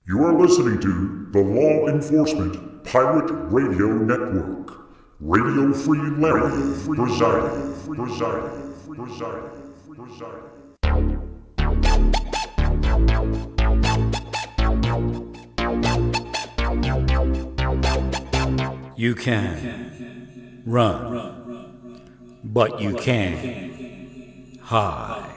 You are listening to the Law Enforcement Pirate Radio Network. Radio Free Larry presiding. You can run, but you can't hide.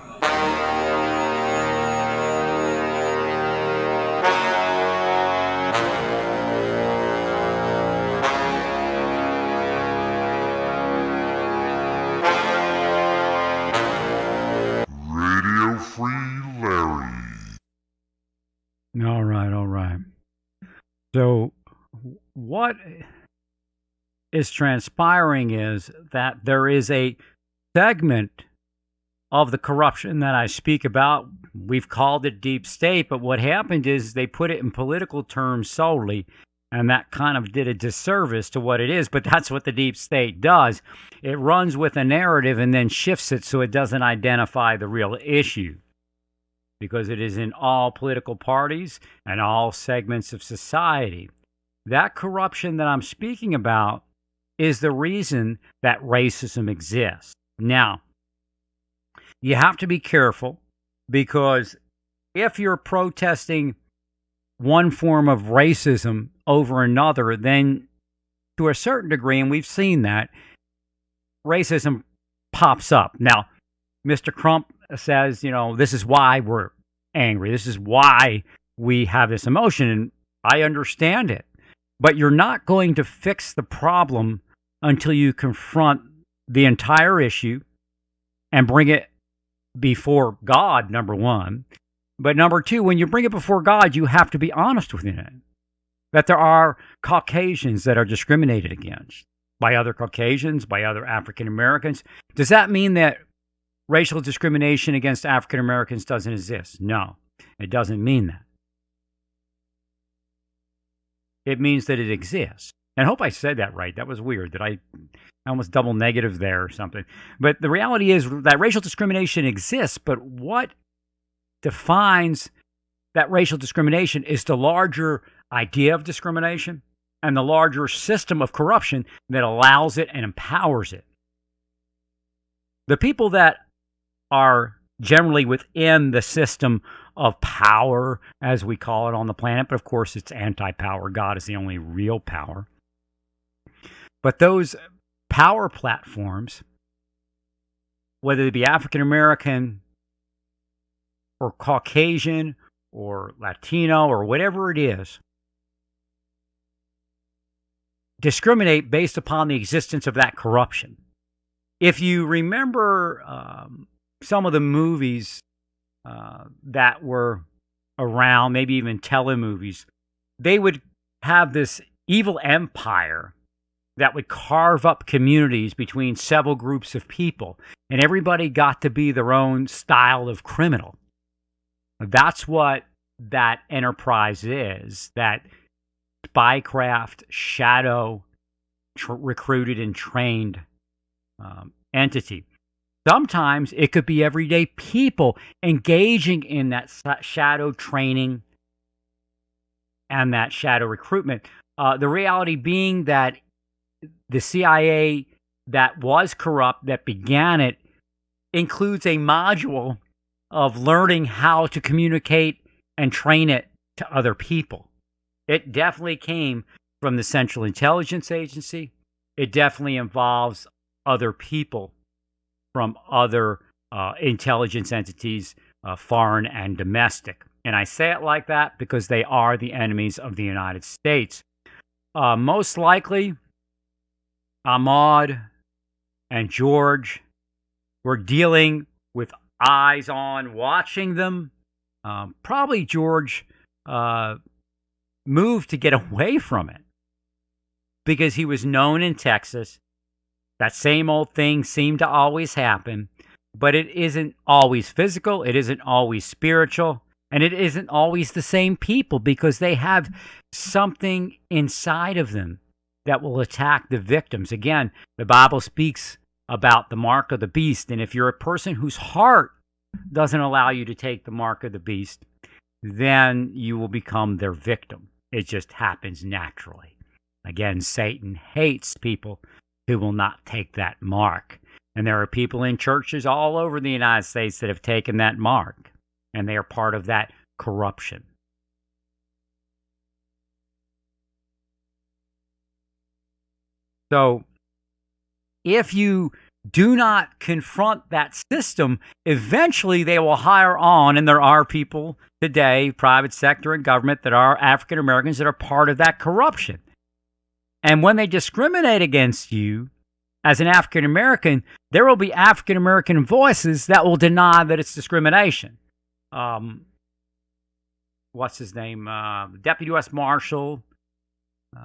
Radio Free Larry. All right. So, what is transpiring is that there is a segment of the corruption that I speak about. We've called it deep state, but what happened is they put it in political terms solely, and that kind of did a disservice to what it is. But that's what the deep state does. It runs with a narrative and then shifts it so it doesn't identify the real issue, because it is in all political parties and all segments of society. That corruption that I'm speaking about is the reason that racism exists. Now, you have to be careful, because if you're protesting one form of racism over another, then to a certain degree, and we've seen that, racism pops up. Now, Mr. Trump says, this is why we're angry. This is why we have this emotion, and I understand it. But you're not going to fix the problem until you confront the entire issue and bring it before God, number one. But number two, when you bring it before God, you have to be honest within it, that there are Caucasians that are discriminated against by other Caucasians, by other African Americans. Does that mean that racial discrimination against African Americans doesn't exist? No, it doesn't mean that. It means that it exists. And I hope I said that right. That was weird. That I almost double negative there or something. But the reality is that racial discrimination exists, but what defines that racial discrimination is the larger idea of discrimination and the larger system of corruption that allows it and empowers it. The people that are generally within the system of power, as we call it on the planet, but of course it's anti-power. God is the only real power. But those power platforms, whether they be African American or Caucasian or Latino or whatever it is, discriminate based upon the existence of that corruption. If you remember some of the movies that were around, maybe even telemovies, they would have this evil empire that would carve up communities between several groups of people, and everybody got to be their own style of criminal. That's what that enterprise is, that spycraft, shadow, recruited and trained entity. Sometimes it could be everyday people engaging in that shadow training and that shadow recruitment. The reality being that the CIA that was corrupt, that began it, includes a module of learning how to communicate and train it to other people. It definitely came from the Central Intelligence Agency. It definitely involves other people from other intelligence entities, foreign and domestic. And I say it like that because they are the enemies of the United States. Most likely, Ahmaud and George were dealing with eyes on, watching them. Probably George moved to get away from it because he was known in Texas. That same old thing seemed to always happen, but it isn't always physical, it isn't always spiritual, and it isn't always the same people, because they have something inside of them that will attack the victims. Again, the Bible speaks about the mark of the beast, and if you're a person whose heart doesn't allow you to take the mark of the beast, then you will become their victim. It just happens naturally. Again, Satan hates people who will not take that mark. And there are people in churches all over the United States that have taken that mark, and they are part of that corruption. So, if you do not confront that system, eventually they will hire on, and there are people today, private sector and government, that are African Americans that are part of that corruption. And when they discriminate against you as an African American, there will be African American voices that will deny that it's discrimination. What's his name? Deputy U.S. Marshal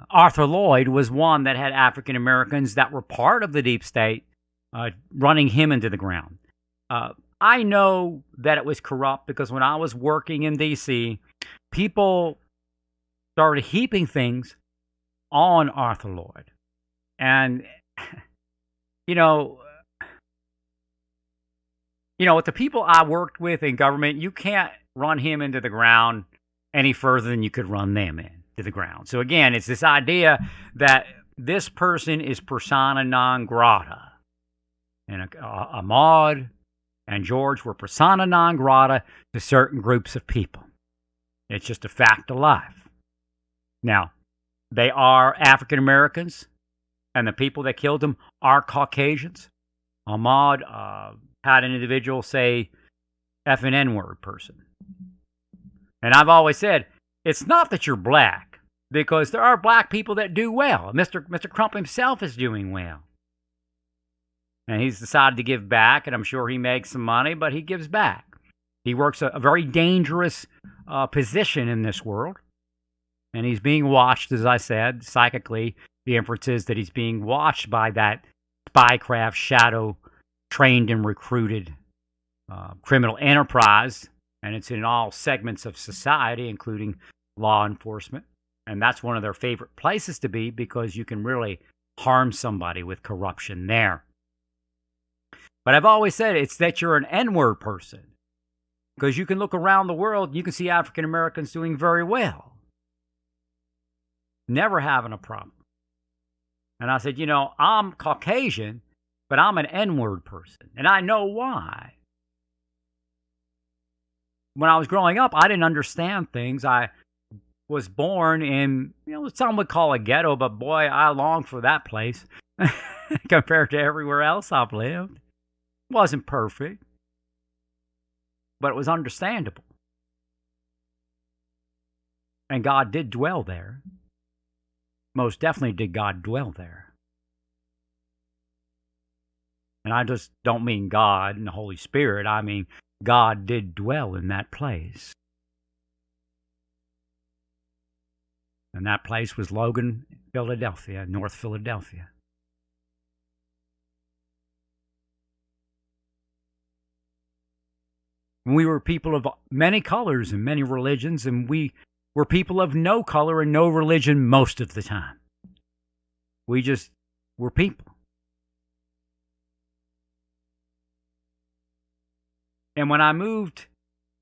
Arthur Lloyd was one that had African Americans that were part of the deep state running him into the ground. I know that it was corrupt because when I was working in D.C., people started heaping things on Arthur Lloyd. And, with the people I worked with in government, you can't run him into the ground any further than you could run them into the ground. So again, it's this idea that this person is persona non grata. And Ahmaud and George were persona non grata to certain groups of people. It's just a fact of life. Now, they are African Americans, and the people that killed them are Caucasians. Ahmaud had an individual say F and N-word person. And I've always said, it's not that you're black, because there are black people that do well. Mr. Crump himself is doing well. And he's decided to give back, and I'm sure he makes some money, but he gives back. He works a very dangerous position in this world, and he's being watched, as I said, psychically. The inference is that he's being watched by that spycraft, shadow, trained and recruited criminal enterprise, and it's in all segments of society, including law enforcement. And that's one of their favorite places to be because you can really harm somebody with corruption there. But I've always said it's that you're an N-word person, because you can look around the world and you can see African Americans doing very well, never having a problem. And I said, I'm Caucasian, but I'm an N-word person, and I know why. When I was growing up, I didn't understand things. I was born in, what some would call a ghetto, but boy, I long for that place compared to everywhere else I've lived. It wasn't perfect, but it was understandable. And God did dwell there. Most definitely did God dwell there. And I just don't mean God and the Holy Spirit. I mean God did dwell in that place. And that place was Logan, Philadelphia, North Philadelphia. We were people of many colors and many religions, and we were people of no color and no religion most of the time. We just were people. And when I moved,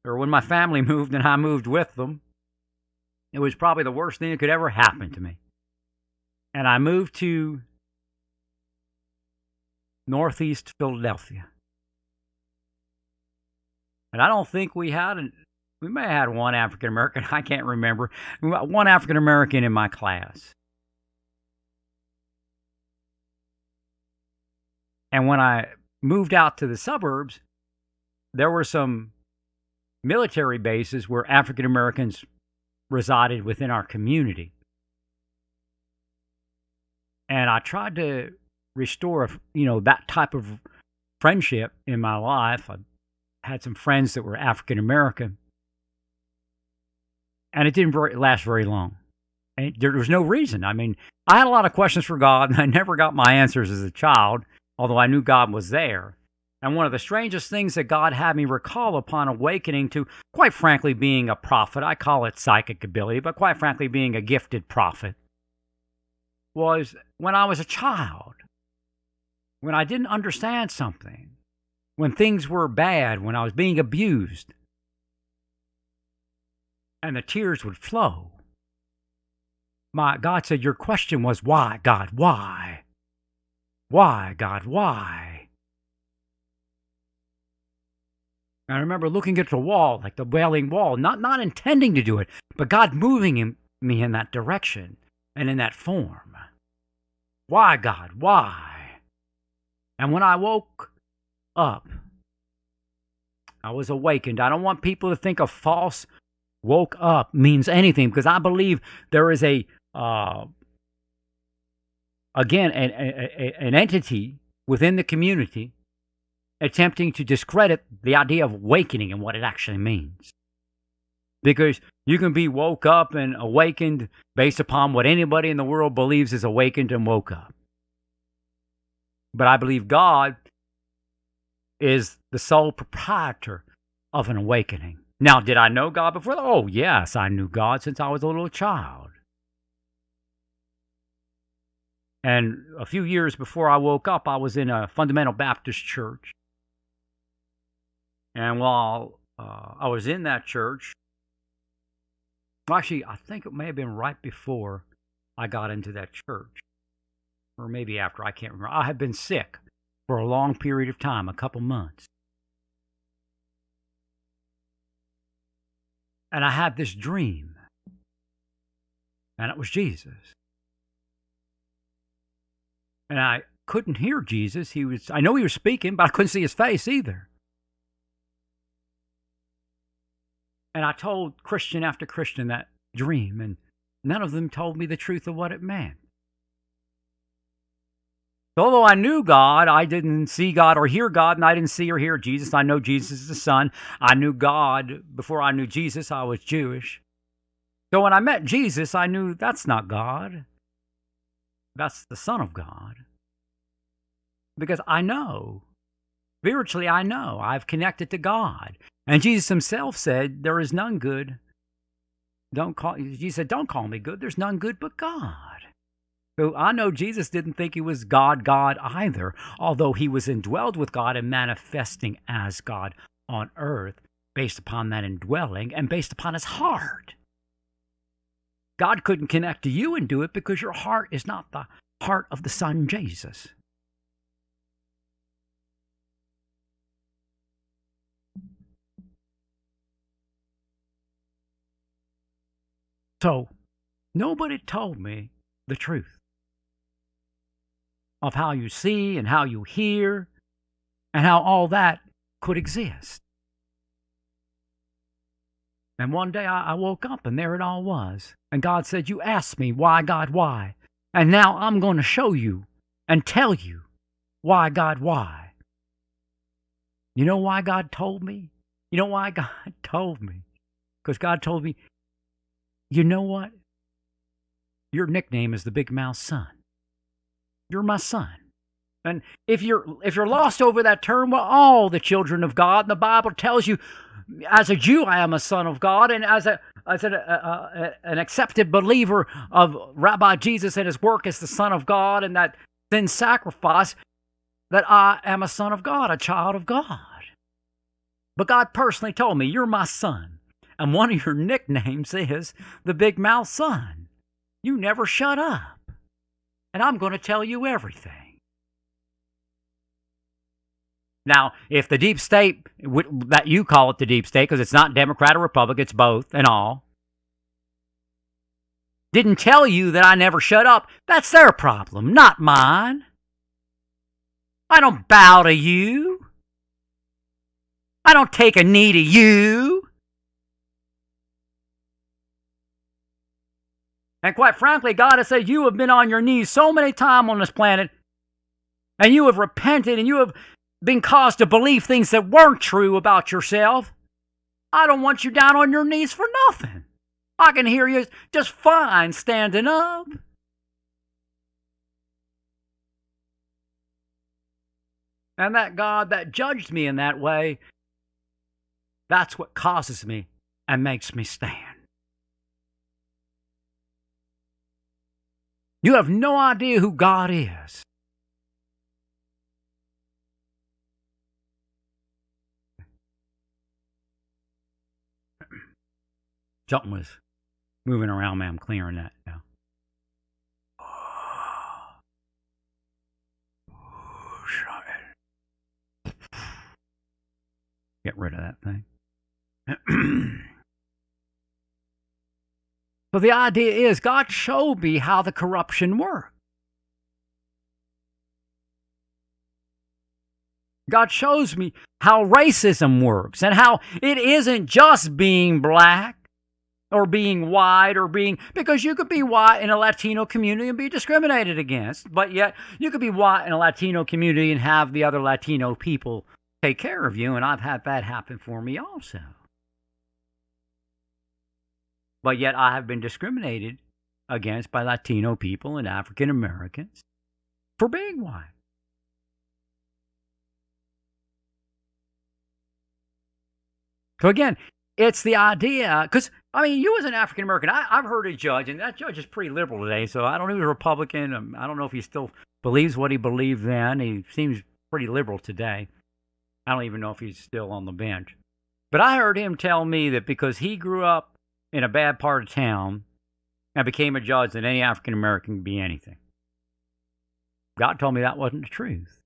or when my family moved and I moved with them, it was probably the worst thing that could ever happen to me. And I moved to Northeast Philadelphia. And I don't think we may have had one African American, I can't remember, one African American in my class. And when I moved out to the suburbs, there were some military bases where African Americans resided within our community. And I tried to restore, that type of friendship in my life. I had some friends that were African American, and it didn't last very long. And there was no reason. I mean, I had a lot of questions for God, and I never got my answers as a child, although I knew God was there. And one of the strangest things that God had me recall upon awakening to, quite frankly, being a prophet, I call it psychic ability, but quite frankly, being a gifted prophet, was when I was a child, when I didn't understand something, when things were bad, when I was being abused. and the tears would flow. My God said, your question was, why, God, why? Why, God, why? And I remember looking at the wall, like the Wailing Wall, not intending to do it, but God moving me in that direction and in that form. Why, God, why? And when I woke up, I was awakened. I don't want people to think a false woke up means anything, because I believe there is an entity within the community attempting to discredit the idea of awakening and what it actually means. Because you can be woke up and awakened based upon what anybody in the world believes is awakened and woke up. But I believe God is the sole proprietor of an awakening. Now, did I know God before? Oh, yes, I knew God since I was a little child. And a few years before I woke up, I was in a fundamental Baptist church. And while I was in that church, actually, I think it may have been right before I got into that church, or maybe after, I can't remember. I had been sick for a long period of time, a couple months. And I had this dream, and it was Jesus. And I couldn't hear Jesus. I know he was speaking, but I couldn't see his face either. And I told Christian after Christian that dream, and none of them told me the truth of what it meant. So although I knew God, I didn't see God or hear God, and I didn't see or hear Jesus. I know Jesus is the Son. I knew God before I knew Jesus. I was Jewish. So when I met Jesus, I knew that's not God. That's the Son of God. Because I know. Spiritually, I know. I've connected to God. And Jesus himself said, there is none good. Jesus said, don't call me good. There's none good but God. So I know Jesus didn't think he was God either, although he was indwelled with God and manifesting as God on earth based upon that indwelling and based upon his heart. God couldn't connect to you and do it because your heart is not the heart of the Son Jesus. So, nobody told me the truth of how you see and how you hear and how all that could exist. And one day I woke up and there it all was. And God said, you asked me, why, God, why? And now I'm going to show you and tell you why, God, why. You know why God told me? You know why God told me? Because God told me, you know what? Your nickname is the Big Mouth Son. You're my son. And if you're lost over that term, well, all the children of God, and the Bible tells you, as a Jew, I am a son of God, and as an accepted believer of Rabbi Jesus and his work as the Son of God and that sin sacrifice, that I am a son of God, a child of God. But God personally told me, you're my son. And one of your nicknames is the Big Mouth Son. You never shut up. And I'm going to tell you everything. Now, if the deep state, that you call it the deep state, because it's not Democrat or Republican, it's both and all, didn't tell you that I never shut up, that's their problem, not mine. I don't bow to you. I don't take a knee to you. And quite frankly, God has said, you have been on your knees so many times on this planet, and you have repented, and you have been caused to believe things that weren't true about yourself. I don't want you down on your knees for nothing. I can hear you just fine standing up. And that God that judged me in that way, that's what causes me and makes me stand. You have no idea who God is. Something was moving around me. I'm clearing that now. Get rid of that thing. So the idea is God showed me how the corruption works. God shows me how racism works and how it isn't just being black or being white or being, because you could be white in a Latino community and be discriminated against, but yet you could be white in a Latino community and have the other Latino people take care of you, and I've had that happen for me also. But yet I have been discriminated against by Latino people and African Americans for being white. So again, it's the idea, because, I mean, you as an African American, I've heard a judge, and that judge is pretty liberal today, so I don't know if he's a Republican. I don't know if he still believes what he believed then. He seems pretty liberal today. I don't even know if he's still on the bench. But I heard him tell me that because he grew up in a bad part of town and became a judge, that any African American can be anything. God told me that wasn't the truth.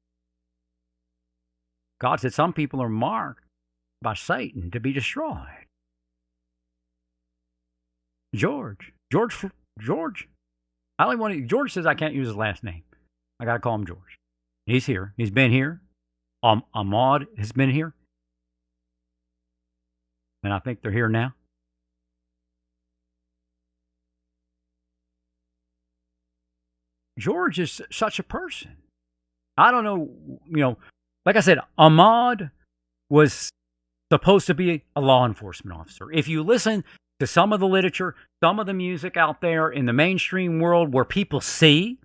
God said some people are marked by Satan to be destroyed. George. George says I can't use his last name. I got to call him George. He's here. He's been here. Ahmad has been here. And I think they're here now. George is such a person. I don't know, like I said, Ahmad was supposed to be a law enforcement officer. If you listen to some of the literature, some of the music out there in the mainstream world where people see,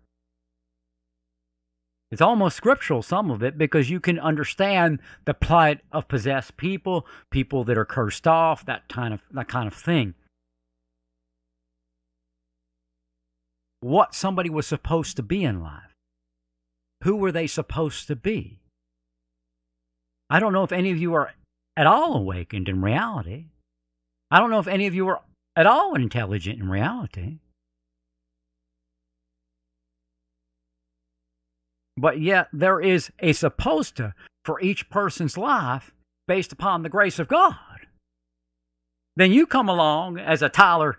it's almost scriptural, some of it, because you can understand the plight of possessed people, people that are cursed off, that kind of thing. What somebody was supposed to be in life. Who were they supposed to be? I don't know if any of you are at all awakened in reality. I don't know if any of you are at all intelligent in reality. But yet there is a supposed to for each person's life based upon the grace of God. Then you come along as a Tyler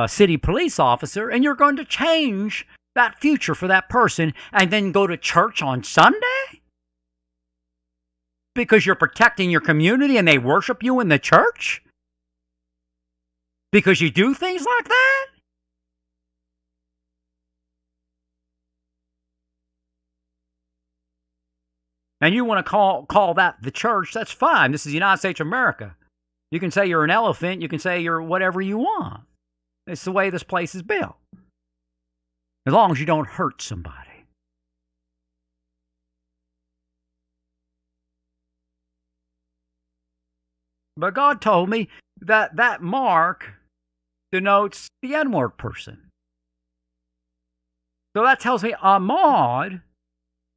City police officer and you're going to change that future for that person and then go to church on Sunday? Because you're protecting your community and they worship you in the church? Because you do things like that? And you want to call that the church, that's fine. This is the United States of America. You can say you're an elephant. You can say you're whatever you want. It's the way this place is built. As long as you don't hurt somebody. But God told me that that mark denotes the N-word person. So that tells me Ahmad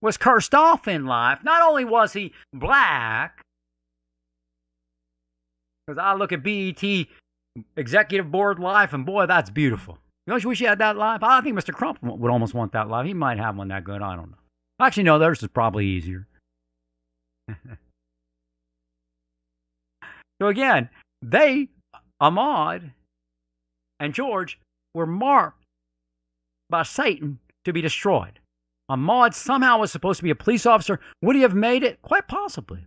was cursed off in life. Not only was he black, because I look at BET executive board life, and boy, that's beautiful. You don't wish you had that life? I think Mr. Crump would almost want that life. He might have one that good. I don't know. Actually, no, theirs is probably easier. So again, Ahmad and George, were marked by Satan to be destroyed. Ahmad somehow was supposed to be a police officer. Would he have made it? Quite possibly.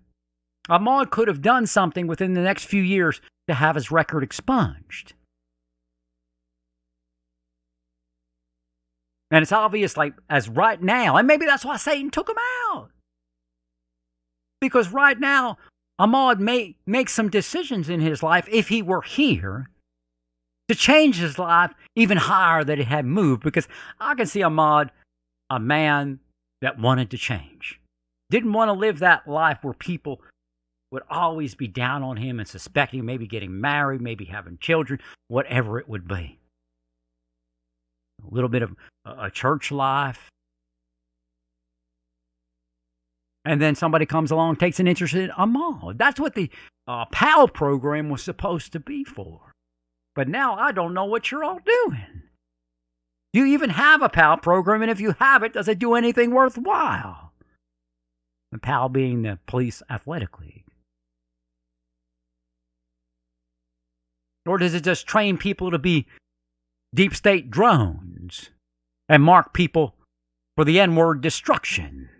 Ahmad could have done something within the next few years to have his record expunged. And it's obvious, like, as right now, and maybe that's why Satan took him out. Because right now, Ahmad may make some decisions in his life, if he were here, to change his life even higher than it had moved. Because I can see Ahmad, a man that wanted to change. Didn't want to live that life where people would always be down on him and suspecting, maybe getting married, maybe having children, whatever it would be. A little bit of a church life. And then somebody comes along, takes an interest in Ahmad. That's what the PAL program was supposed to be for. But now I don't know what you're all doing. Do you even have a PAL program? And if you have it, does it do anything worthwhile? The PAL being the Police Athletic League. Or does it just train people to be deep state drones and mark people for the N-word destruction?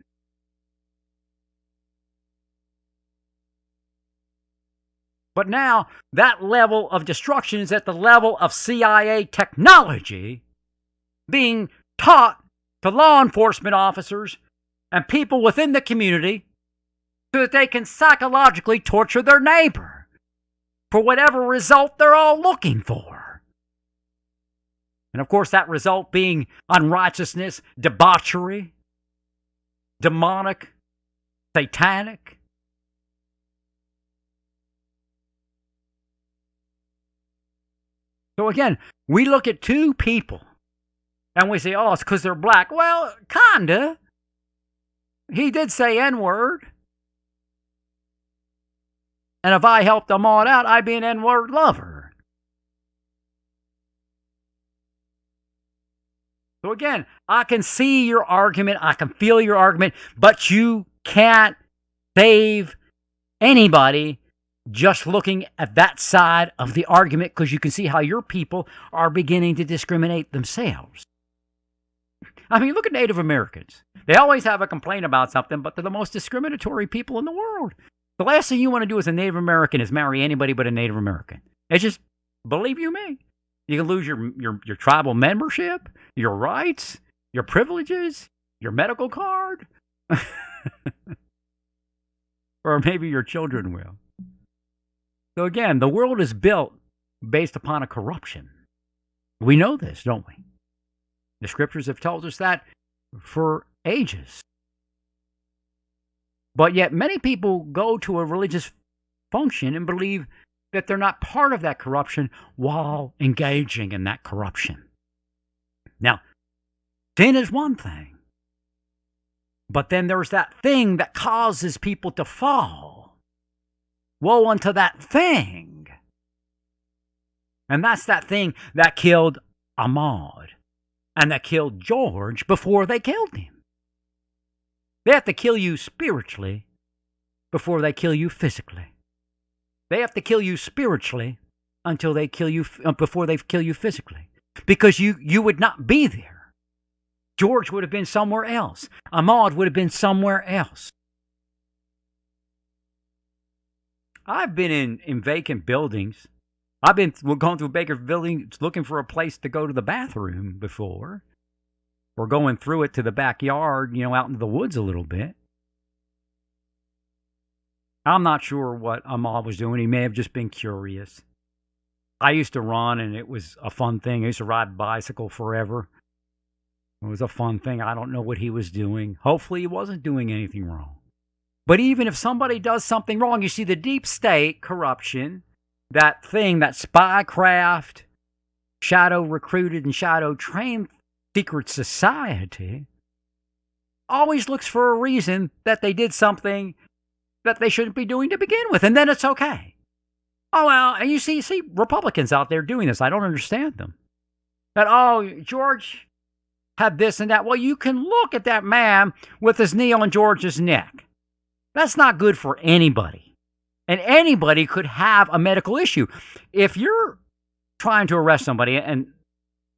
But now that level of destruction is at the level of CIA technology being taught to law enforcement officers and people within the community so that they can psychologically torture their neighbor for whatever result they're all looking for. And of course, that result being unrighteousness, debauchery, demonic, satanic. So again, we look at two people and we say, oh, it's because they're black. Well, kinda. He did say N-word. And if I helped them all out, I'd be an N-word lover. So again, I can see your argument. I can feel your argument. But you can't save anybody just looking at that side of the argument, because you can see how your people are beginning to discriminate themselves. I mean, look at Native Americans. They always have a complaint about something, but they're the most discriminatory people in the world. The last thing you want to do as a Native American is marry anybody but a Native American. It's just, believe you me, you can lose your tribal membership, your rights, your privileges, your medical card, or maybe your children will. So again, the world is built based upon a corruption. We know this, don't we? The scriptures have told us that for ages. But yet many people go to a religious function and believe that they're not part of that corruption while engaging in that corruption. Now, sin is one thing. But then there's that thing that causes people to fall. Woe unto that thing. And that's that thing that killed Ahmaud and that killed George before they killed him. They have to kill you spiritually before they kill you physically. They have to kill you spiritually until they kill you before they kill you physically, because you would not be there. George would have been somewhere else. Ahmaud would have been somewhere else. I've been in vacant buildings. I've been going through vacant buildings looking for a place to go to the bathroom before, or going through it to the backyard, out into the woods a little bit. I'm not sure what Ahmaud was doing. He may have just been curious. I used to run, and it was a fun thing. I used to ride a bicycle forever. It was a fun thing. I don't know what he was doing. Hopefully he wasn't doing anything wrong. But even if somebody does something wrong, you see the deep state corruption, that thing, that spycraft, shadow recruited and shadow trained secret society, always looks for a reason that they did something that they shouldn't be doing to begin with, and then it's okay. Oh, well, and you see Republicans out there doing this. I don't understand them. That, George had this and that. Well, you can look at that man with his knee on George's neck. That's not good for anybody. And anybody could have a medical issue. If you're trying to arrest somebody, and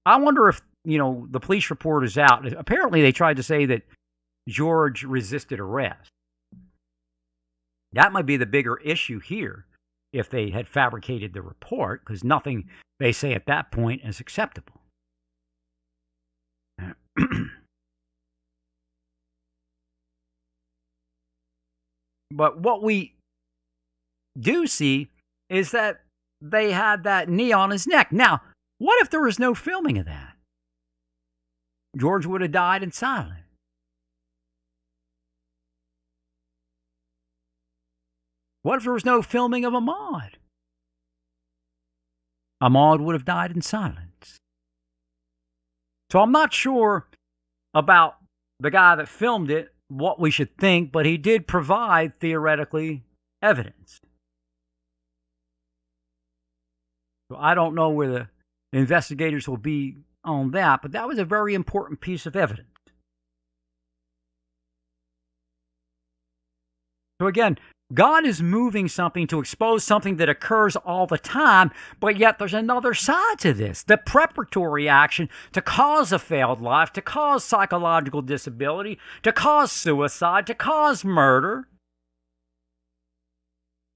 I wonder if, the police report is out. Apparently, they tried to say that George resisted arrest. That might be the bigger issue here if they had fabricated the report, because nothing they say at that point is acceptable. But what we do see is that they had that knee on his neck. Now, what if there was no filming of that? George would have died in silence. What if there was no filming of Ahmaud? Ahmaud would have died in silence. So I'm not sure about the guy that filmed it, what we should think, but he did provide, theoretically, evidence. So I don't know where the investigators will be on that, but that was a very important piece of evidence. So again, God is moving something to expose something that occurs all the time, but yet there's another side to this. The preparatory action to cause a failed life, to cause psychological disability, to cause suicide, to cause murder.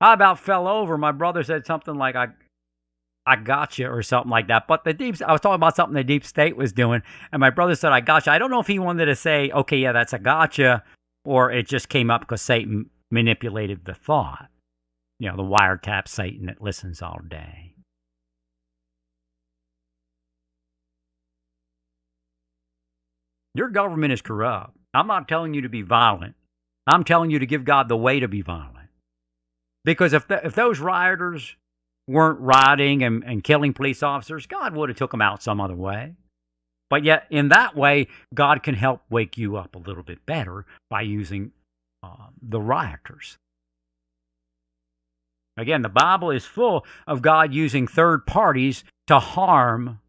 I about fell over. My brother said something like, I got you, or something like that. But I was talking about something the deep state was doing, and my brother said, I got you. I don't know if he wanted to say, okay, yeah, that's a gotcha, or it just came up because Satan manipulated the thought. The wiretap Satan that listens all day. Your government is corrupt. I'm not telling you to be violent. I'm telling you to give God the way to be violent. Because if those rioters weren't rioting and killing police officers, God would have took them out some other way. But yet, in that way, God can help wake you up a little bit better by using the rioters. Again, the Bible is full of God using third parties to harm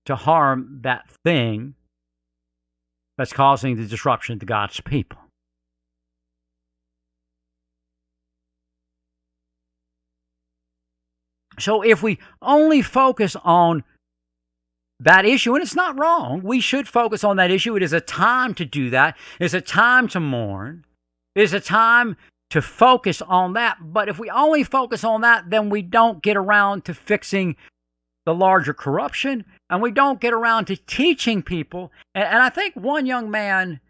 that thing that's causing the disruption to God's people. So if we only focus on that issue, and it's not wrong, we should focus on that issue. It is a time to do that. It's a time to mourn. It's a time to focus on that. But if we only focus on that, then we don't get around to fixing the larger corruption, and we don't get around to teaching people. And I think one young man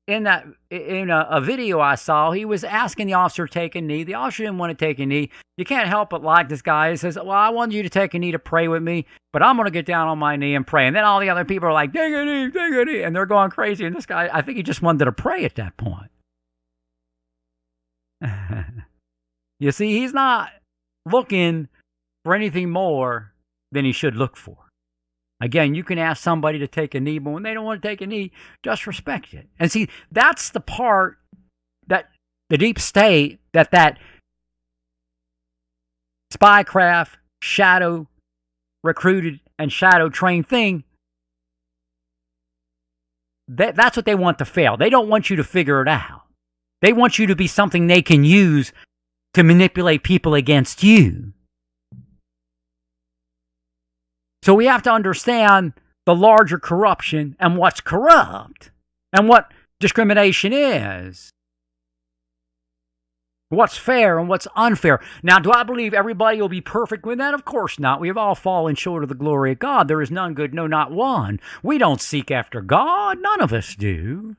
in a video I saw, he was asking the officer to take a knee. The officer didn't want to take a knee. You can't help but like this guy. He says, well, I want you to take a knee to pray with me, but I'm going to get down on my knee and pray. And then all the other people are like, take a knee, and they're going crazy. And this guy, I think he just wanted to pray at that point. You see, he's not looking for anything more than he should look for. Again, you can ask somebody to take a knee, but when they don't want to take a knee, just respect it. And see, that's the part that the deep state, that spycraft, shadow recruited and shadow trained thing, that's what they want to fail. They don't want you to figure it out. They want you to be something they can use to manipulate people against you. So we have to understand the larger corruption and what's corrupt and what discrimination is. What's fair and what's unfair. Now, do I believe everybody will be perfect with that? Of course not. We have all fallen short of the glory of God. There is none good, no, not one. We don't seek after God. None of us do.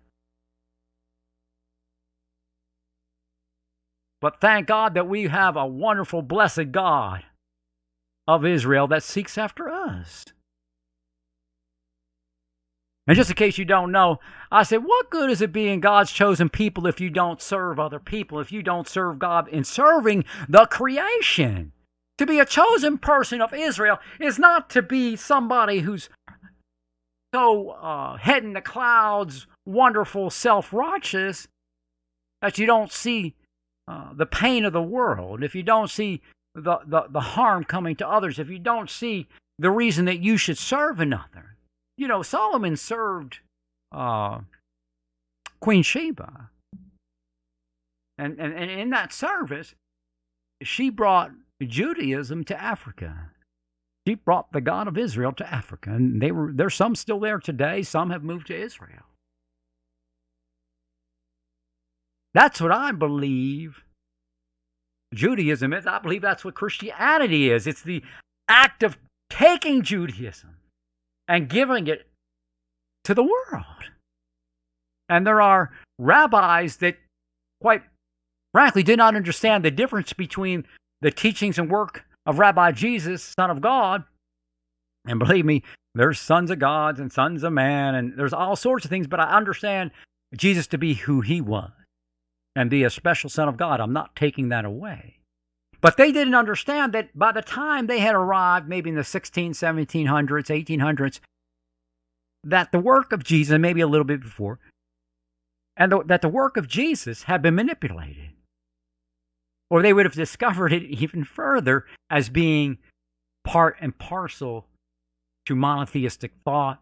But thank God that we have a wonderful, blessed God of Israel that seeks after us. And just in case you don't know, I said, what good is it being God's chosen people if you don't serve other people, if you don't serve God in serving the creation? To be a chosen person of Israel is not to be somebody who's so head in the clouds, wonderful, self-righteous, that you don't see the pain of the world, if you don't see the harm coming to others, if you don't see the reason that you should serve another. You know, Solomon served Queen Sheba. And in that service, she brought Judaism to Africa. She brought the God of Israel to Africa. And there's some still there today. Some have moved to Israel. That's what I believe Judaism is. I believe that's what Christianity is. It's the act of taking Judaism and giving it to the world. And there are rabbis that, quite frankly, did not understand the difference between the teachings and work of Rabbi Jesus, Son of God. And believe me, there's sons of gods and sons of man, and there's all sorts of things, but I understand Jesus to be who he was and be a special Son of God. I'm not taking that away. But they didn't understand that by the time they had arrived, maybe in the 1700s, 1800s, that the work of Jesus, maybe a little bit before, and that the work of Jesus had been manipulated. Or they would have discovered it even further as being part and parcel to monotheistic thought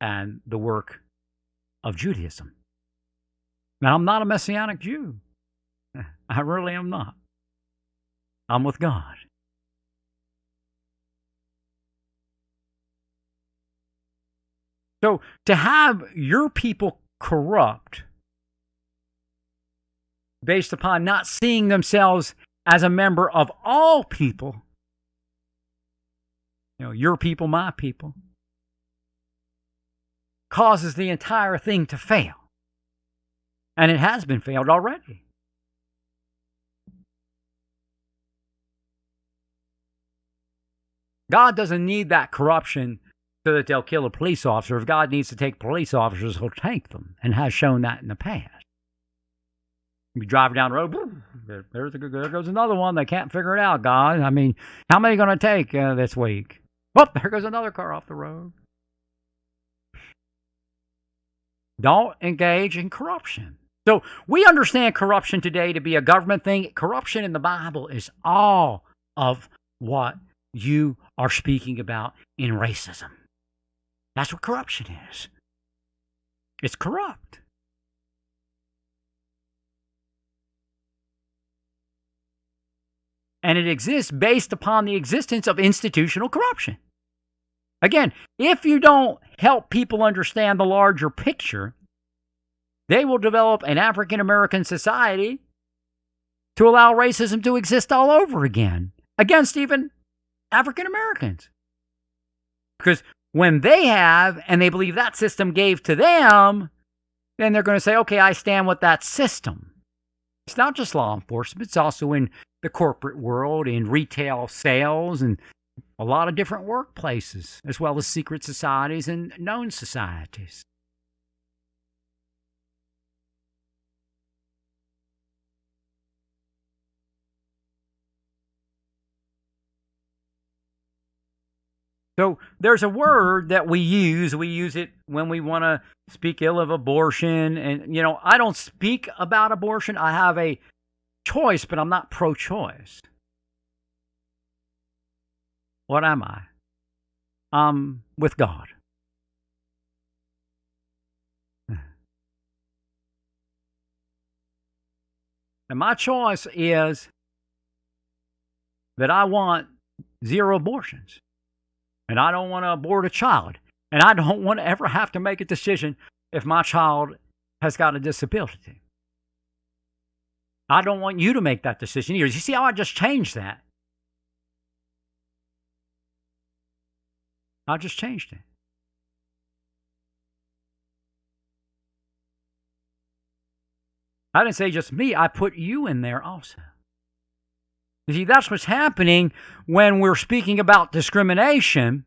and the work of Judaism. Now, I'm not a Messianic Jew. I really am not. I'm with God. So to have your people corrupt based upon not seeing themselves as a member of all people, your people, my people, causes the entire thing to fail. And it has been failed already. God doesn't need that corruption so that they'll kill a police officer. If God needs to take police officers, he'll take them, and has shown that in the past. You drive down the road, there goes another one. They can't figure it out, God. I mean, how many are going to take this week? Oh, there goes another car off the road. Don't engage in corruption. So we understand corruption today to be a government thing. Corruption in the Bible is all of what you are speaking about in racism. That's what corruption is. It's corrupt. And it exists based upon the existence of institutional corruption. Again, if you don't help people understand the larger picture, they will develop an African American society to allow racism to exist all over again against even African Americans. Because when they have, and they believe that system gave to them, then they're going to say, okay, I stand with that system. It's not just law enforcement, it's also in the corporate world, in retail sales, and a lot of different workplaces, as well as secret societies and known societies. So there's a word that we use. We use it when we want to speak ill of abortion. And, I don't speak about abortion. I have a choice, but I'm not pro-choice. What am I? I'm with God. And my choice is that I want 0 abortions. And I don't want to abort a child. And I don't want to ever have to make a decision if my child has got a disability. I don't want you to make that decision either. You see how I just changed that? I just changed it. I didn't say just me. I put you in there also. You see, that's what's happening when we're speaking about discrimination.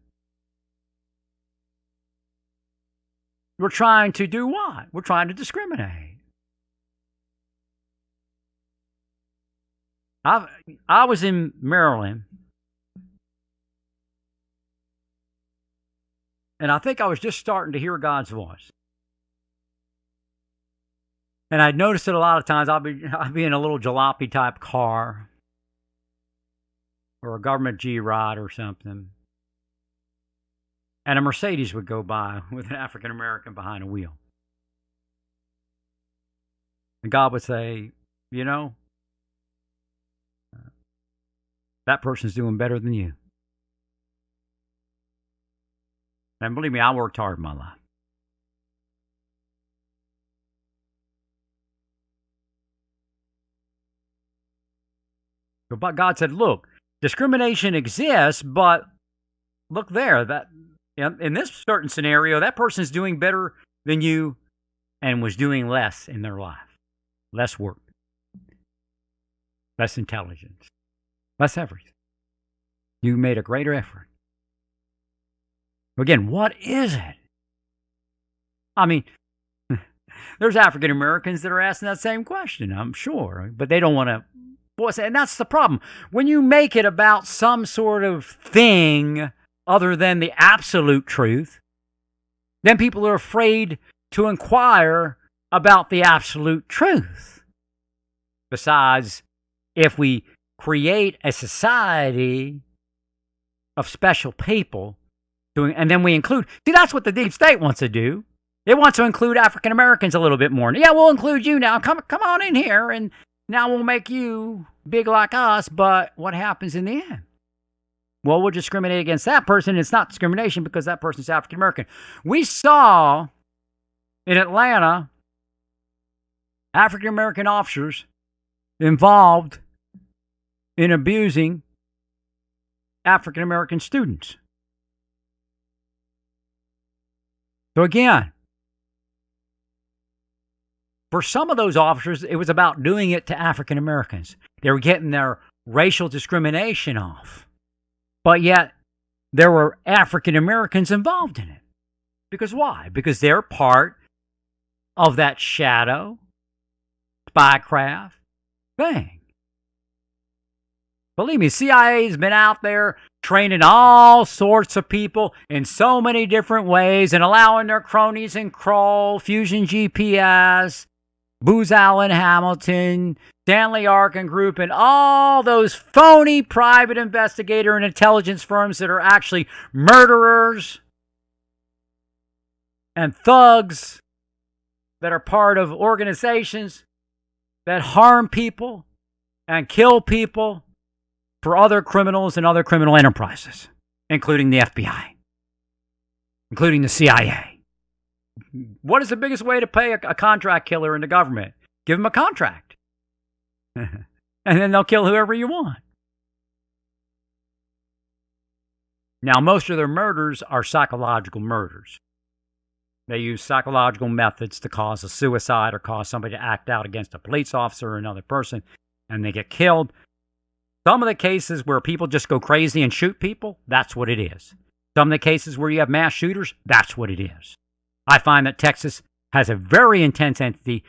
We're trying to do what? We're trying to discriminate. I was in Maryland, and I think I was just starting to hear God's voice. And I'd noticed it a lot of times. I'd be in a little jalopy type car, or a government G-Rod or something. And a Mercedes would go by with an African American behind a wheel. And God would say, that person's doing better than you. And believe me, I worked hard in my life. But God said, look, discrimination exists, but look there, that in this certain scenario, that person's doing better than you and was doing less in their life. Less work, less intelligence, less everything. You made a greater effort. Again, what is it? I mean, there's African Americans that are asking that same question, I'm sure, but they don't want to. And that's the problem. When you make it about some sort of thing other than the absolute truth, then people are afraid to inquire about the absolute truth. Besides, if we create a society of special people, and then we include, see, that's what the deep state wants to do. It wants to include African Americans a little bit more. Yeah, we'll include you now. Come on in here, and now we'll make you big like us. But what happens in the end? Well, we'll discriminate against that person. It's not discrimination because that person's African American. We saw in Atlanta African American officers involved in abusing African American students. So again, for some of those officers, it was about doing it to African Americans. They were getting their racial discrimination off. But yet, there were African Americans involved in it. Because why? Because they're part of that shadow, spycraft thing. Believe me, CIA's been out there training all sorts of people in so many different ways and allowing their cronies and Kroll, Fusion GPS, Booz Allen Hamilton, Stanley Arkin Group, and all those phony private investigator and intelligence firms that are actually murderers and thugs that are part of organizations that harm people and kill people for other criminals and other criminal enterprises, including the FBI, including the CIA. What is the biggest way to pay a contract killer in the government? Give them a contract. And then they'll kill whoever you want. Now, most of their murders are psychological murders. They use psychological methods to cause a suicide or cause somebody to act out against a police officer or another person, and they get killed. Some of the cases where people just go crazy and shoot people, that's what it is. Some of the cases where you have mass shooters, that's what it is. I find that Texas has a very intense entity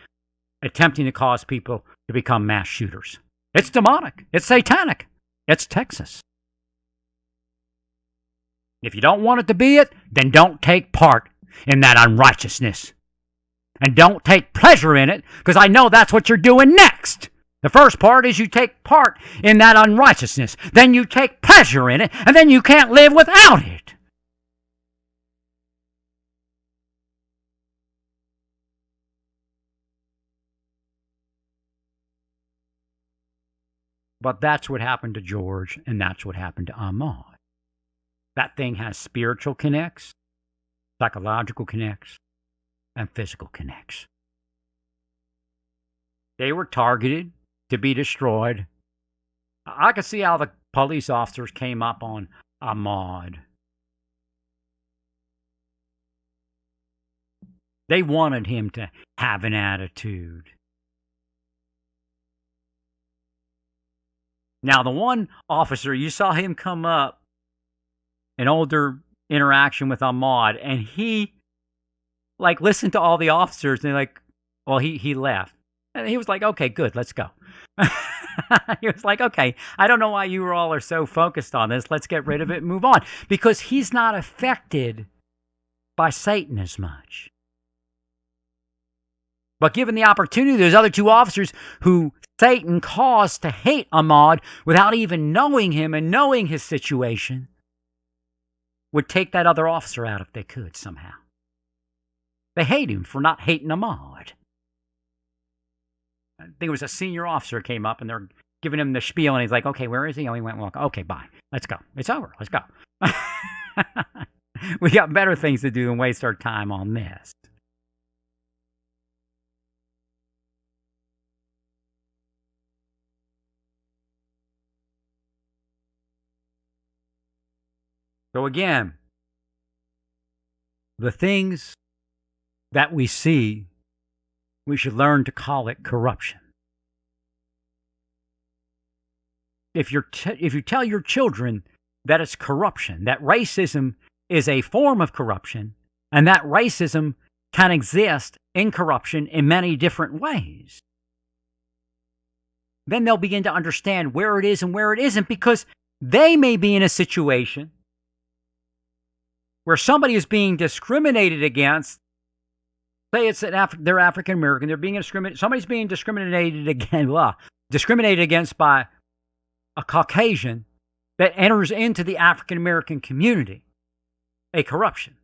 attempting to cause people to become mass shooters. It's demonic. It's satanic. It's Texas. If you don't want it to be it, then don't take part in that unrighteousness. And don't take pleasure in it, because I know that's what you're doing next. The first part is you take part in that unrighteousness. Then you take pleasure in it, and then you can't live without it. But that's what happened to George, and that's what happened to Ahmaud. That thing has spiritual connects, psychological connects, and physical connects. They were targeted to be destroyed. I could see how the police officers came up on Ahmaud. They wanted him to have an attitude. Now, the one officer, you saw him come up, an older interaction with Ahmaud, and he, listened to all the officers, and he left. And he was like, okay, good, let's go. He was like, okay, I don't know why you all are so focused on this. Let's get rid of it and move on. Because he's not affected by Satan as much. But given the opportunity, there's other two officers who Satan caused to hate Ahmaud without even knowing him and knowing his situation, would take that other officer out if they could somehow. They hate him for not hating Ahmaud. I think it was a senior officer came up and they're giving him the spiel and he's like, okay, where is he? Oh, he went, well, okay, bye. Let's go. It's over. Let's go. We got better things to do than waste our time on this. So again, the things that we see, we should learn to call it corruption. If you tell your children that it's corruption, that racism is a form of corruption, and that racism can exist in corruption in many different ways, then they'll begin to understand where it is and where it isn't, because they may be in a situation where somebody is being discriminated against say it's they're African American, they're being somebody's being discriminated against by a Caucasian that enters into the African American community, a corruption.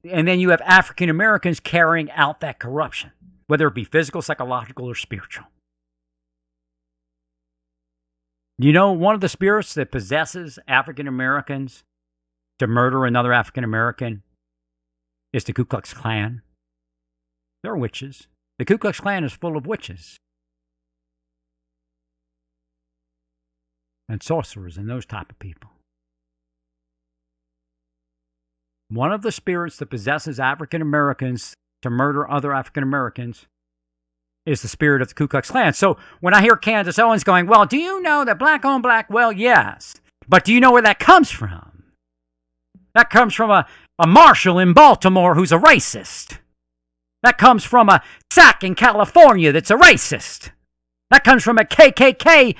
And then you have African Americans carrying out that corruption, whether it be physical, psychological, or spiritual. You know, one of the spirits that possesses African Americans to murder another African American is the Ku Klux Klan. They're witches. The Ku Klux Klan is full of witches and sorcerers and those type of people. One of the spirits that possesses African Americans to murder other African Americans is the spirit of the Ku Klux Klan. So when I hear Candace Owens going, well, do you know that black on black? Well, yes. But do you know where that comes from? That comes from a marshal in Baltimore who's a racist. That comes from a SAC in California that's a racist. That comes from a KKK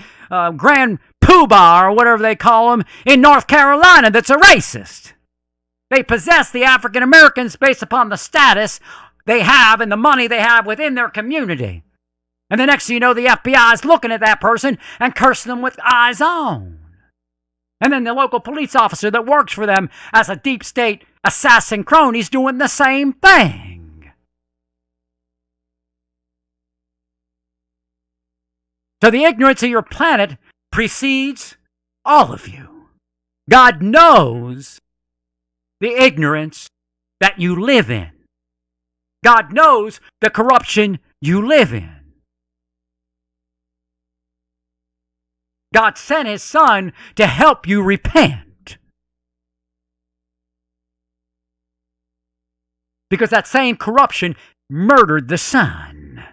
Grand Poobah or whatever they call them in North Carolina that's a racist. They possess the African Americans based upon the status they have and the money they have within their community. And the next thing you know, the FBI is looking at that person and cursing them with eyes on. And then the local police officer that works for them as a deep state assassin crony is doing the same thing. So the ignorance of your planet precedes all of you. God knows the ignorance that you live in. God knows the corruption you live in. God sent His Son to help you repent. Because that same corruption murdered the Son.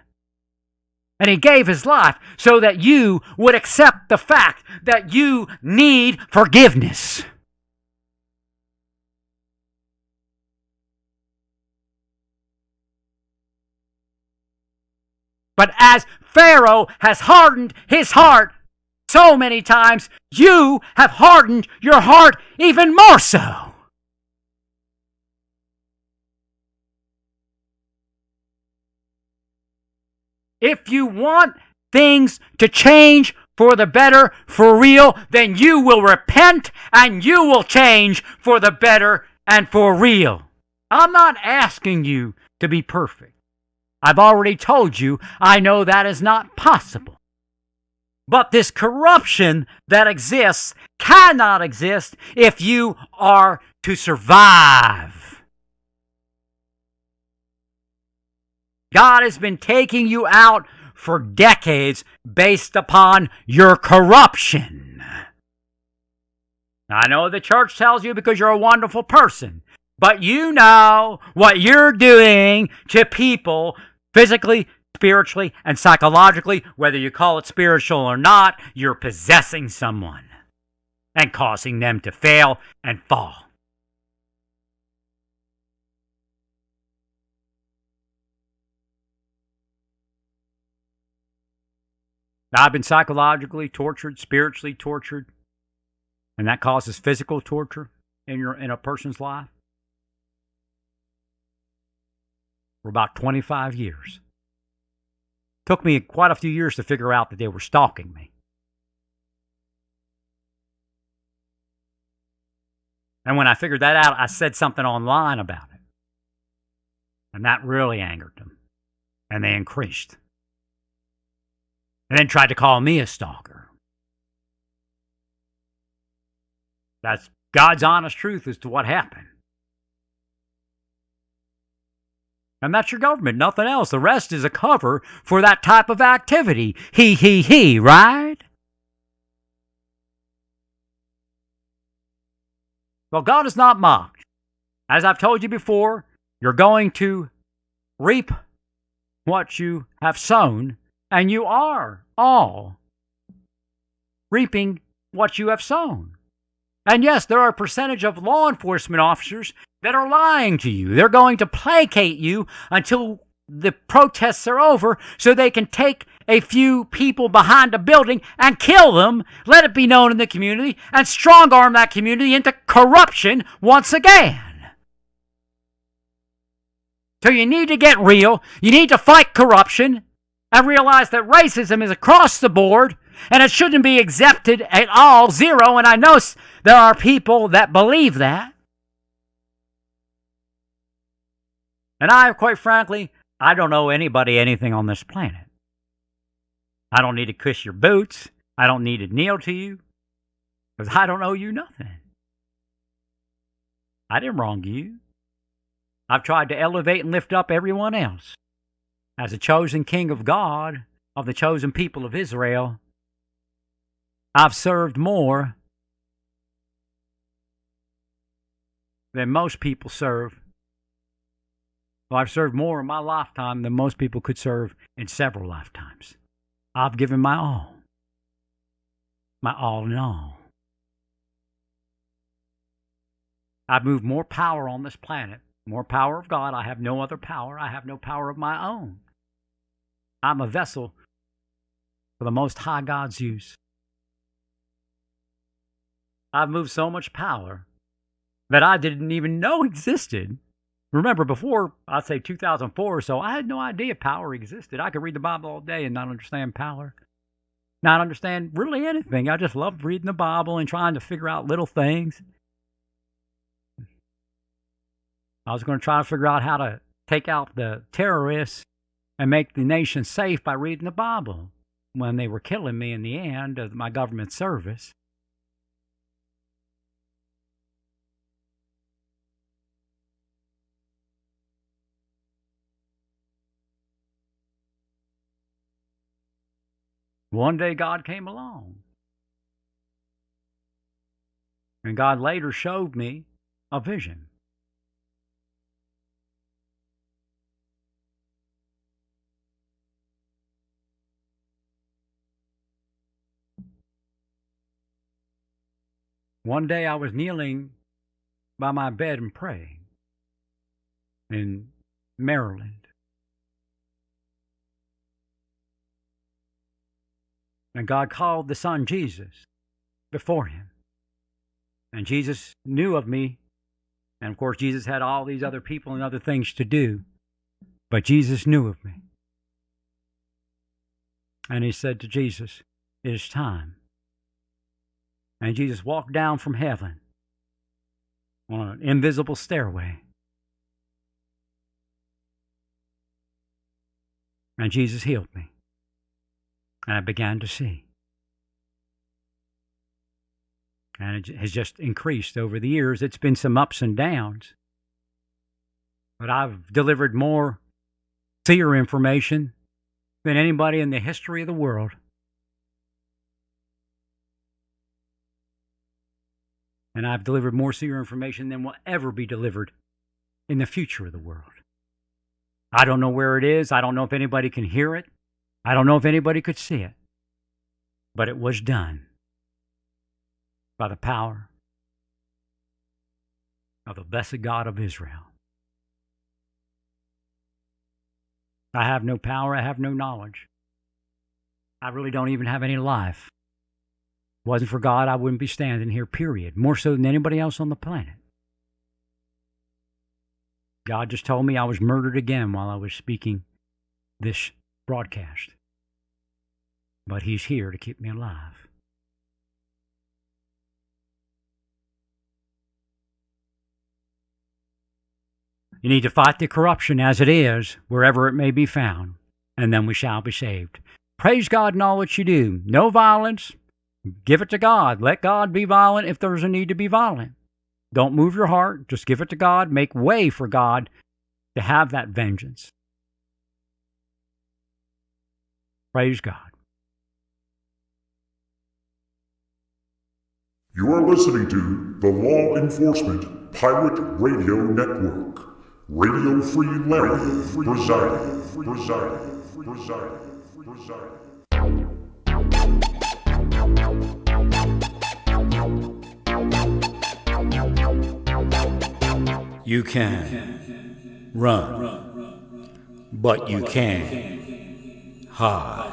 And He gave His life so that you would accept the fact that you need forgiveness. But as Pharaoh has hardened his heart so many times, you have hardened your heart even more so. If you want things to change for the better, for real, then you will repent and you will change for the better and for real. I'm not asking you to be perfect. I've already told you I know that is not possible. But this corruption that exists cannot exist if you are to survive. God has been taking you out for decades based upon your corruption. I know the church tells you because you're a wonderful person, but you know what you're doing to people physically, spiritually, and psychologically. Whether you call it spiritual or not, you're possessing someone and causing them to fail and fall. Now, I've been psychologically tortured, spiritually tortured, and that causes physical torture in a person's life for about 25 years. Took me quite a few years to figure out that they were stalking me. And when I figured that out, I said something online about it. And that really angered them. And they increased. And then tried to call me a stalker. That's God's honest truth as to what happened. And that's your government, nothing else. The rest is a cover for that type of activity. He, right? Well, God is not mocked. As I've told you before, you're going to reap what you have sown, and you are all reaping what you have sown. And yes, there are a percentage of law enforcement officers that are lying to you. They're going to placate you until the protests are over so they can take a few people behind a building and kill them, let it be known in the community, and strong-arm that community into corruption once again. So you need to get real. You need to fight corruption. I realize that racism is across the board, and it shouldn't be accepted at all, zero, and I know there are people that believe that. And quite frankly, I don't owe anybody anything on this planet. I don't need to kiss your boots. I don't need to kneel to you, because I don't owe you nothing. I didn't wrong you. I've tried to elevate and lift up everyone else. As a chosen king of God, of the chosen people of Israel, I've served more than most people serve. Well, I've served more in my lifetime than most people could serve in several lifetimes. I've given my all in all. I've moved more power on this planet, more power of God. I have no other power. I have no power of my own. I'm a vessel for the Most High God's use. I've moved so much power that I didn't even know existed. Remember, before, I'd say 2004 or so, I had no idea power existed. I could read the Bible all day and not understand power. Not understand really anything. I just loved reading the Bible and trying to figure out little things. I was going to try to figure out how to take out the terrorists and make the nation safe by reading the Bible when they were killing me in the end of my government service. One day God came along. And God later showed me a vision. One day I was kneeling by my bed and praying in Maryland. And God called the Son Jesus before him. And Jesus knew of me. And of course, Jesus had all these other people and other things to do. But Jesus knew of me. And he said to Jesus, "It is time." And Jesus walked down from heaven on an invisible stairway. And Jesus healed me. And I began to see. And it has just increased over the years. It's been some ups and downs. But I've delivered more seer information than anybody in the history of the world. And I've delivered more seer information than will ever be delivered in the future of the world. I don't know where it is. I don't know if anybody can hear it. I don't know if anybody could see it. But it was done by the power of the blessed God of Israel. I have no power. I have no knowledge. I really don't even have any life. If it wasn't for God, I wouldn't be standing here, period. More so than anybody else on the planet. God just told me I was murdered again while I was speaking this broadcast. But he's here to keep me alive. You need to fight the corruption as it is, wherever it may be found, and then we shall be saved. Praise God in all that you do. No violence. Give it to God. Let God be violent if there's a need to be violent. Don't move your heart. Just give it to God. Make way for God to have that vengeance. Praise God. You are listening to the Law Enforcement Pirate Radio Network. Radio Free Larry presiding. You can run, but you can't hide.